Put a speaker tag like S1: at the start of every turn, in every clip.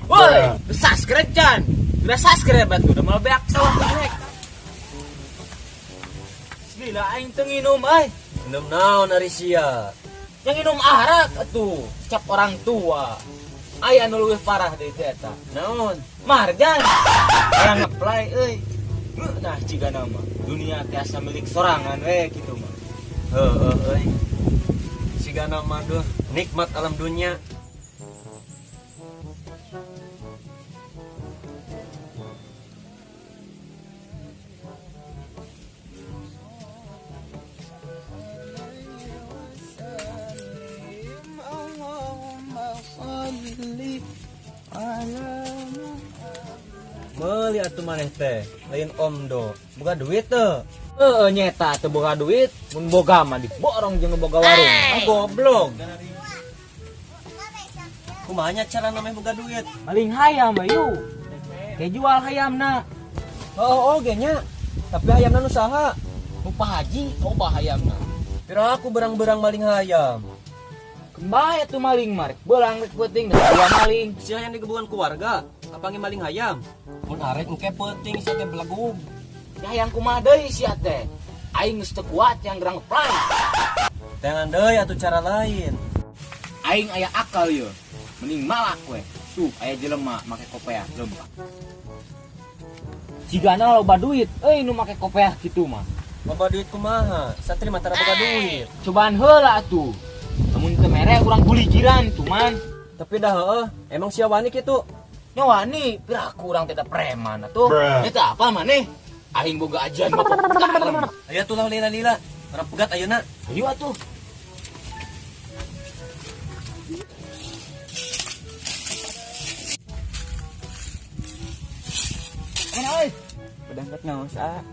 S1: Woi, subscribe Chan. Udah subscribe tuh, udah malah beak sawah naik. Gila aing teu nginum ay.
S2: Minum naon ari sia?
S1: Yang nginum arak atuh, cap orang tua. Ai anu leuwih parah deui teh eta. Naon? Marjan. Aya ngeplay euy. Nah, ciga nama. Dunia teh asa milik sorangan we kitu mah.
S2: Heeh euy. Sigana mah duh nikmat alam dunia. Meuli atuh maneh teh, lain omdo. Boga duit teu.
S1: Nyeta teu boga duit, mun boga mah diborong jeung nu boga warung.
S2: Ah goblok. Kumaha cara namanya boga duit?
S1: Maling hayam ayu. Kayak jual hayamna.
S2: Oh ge nya. Tapi hayamna nu saha?
S1: Nu pahaji coba hayamna.
S2: Pira aku berang-berang maling hayam.
S1: Kembali atuh maling marek. Belang rek peuting da aya maling.
S2: Sia yang digebuan keluarga, kapange maling hayam. Mun arek engke peuting sia teh belegug.
S1: Ya hayang kumaha deui sia teh. Aing geus teu kuat yang gerang play.
S2: Jangan deui atuh cara lain.
S1: Aing aya akal ye. Mending malak we. Tuh aya jelema make kopiah leumpah. Cigana loba duit, nu make kopiah kitu mah.
S2: Loba duit kumaha? Satri mah tara boga duit.
S1: Cobaan heula atuh. Namun teu mere urang buli jiran cuman.
S2: Tapi dah heueuh, emang sia wani kitu.
S1: Nya wani, piraku urang teh da preman atuh. Eta apa maneh? Aing boga ajan mah kalem.
S2: Aya tuh lila-lila. Orang pegat ayeuna.
S1: Ayo atuh. Oi,
S3: Pedangkat naon sa?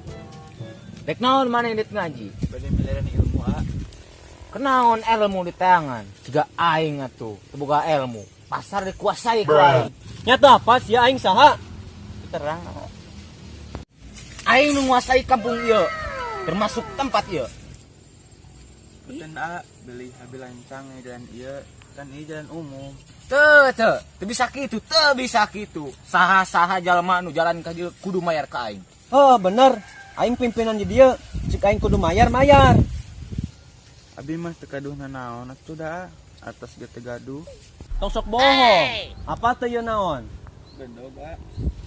S1: dek naon maneh dit ngaji?
S3: Bade miliaran ilmu a.
S1: Kenaon ilmu di tangan? Jika aing atuh, teu boga ilmu. Pasar dikuasai ku aing.
S2: Nyata apa sia aing saha?
S1: Terang. Aing nu nguasai kampung ieu, termasuk tempat ieu.
S3: Beten a beli habil lancang jalan ieu, kan ieu jalan umum.
S1: Teu bisa kitu, teu bisa kitu. Saha-saha jalma nu jalan ka dieu kudu mayar ka aing.
S2: Oh bener, aing pimpinan di dieu. Cik aing kudu mayar.
S3: Abi mah teu kaduh nanaon atuh da atas ge teu gaduh.
S2: Tong sok bohong. Apa teh ieu naon?
S3: Gendog a.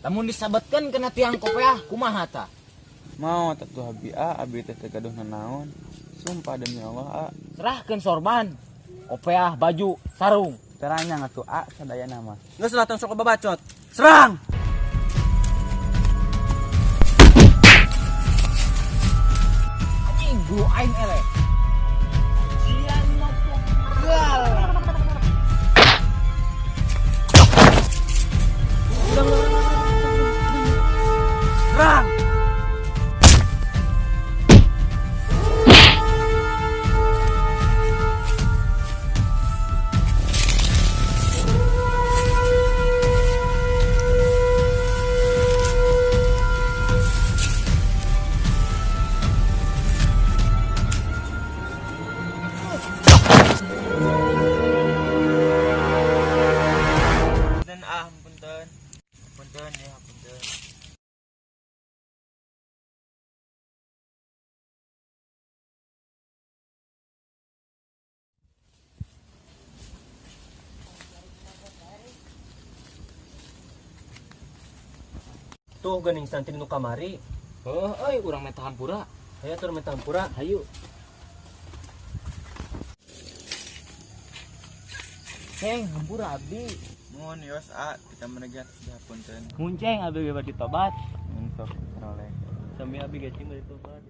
S1: Lamun disabetkeun kana tiang kopiah kumaha ta?
S3: Mau atuh abi a, abi teh teu gaduh nanaon. Sumpah demi Allah a.
S1: Serahkeun sorban. Kopiah, baju, sarung.
S3: Teranyang atuh a sadayana mah.
S2: Geus lah tong sok babacot. Serang!
S1: Anjing guru aing eleh. Jian mah pegal.
S2: Serang!
S3: Dan ah punten. Punten ya punten.
S2: Tuh geuning santri nu kamari.
S1: Euy urang meh hampura.
S2: Aya tur mentampura.
S1: Hayu. Ceng, hampura abdi.
S3: Mohon yos a kita menegak sudah punten.
S1: Munceng abdi ge badi tobat.
S3: Untuk roleh.
S2: Sami abi gacing bari tobat.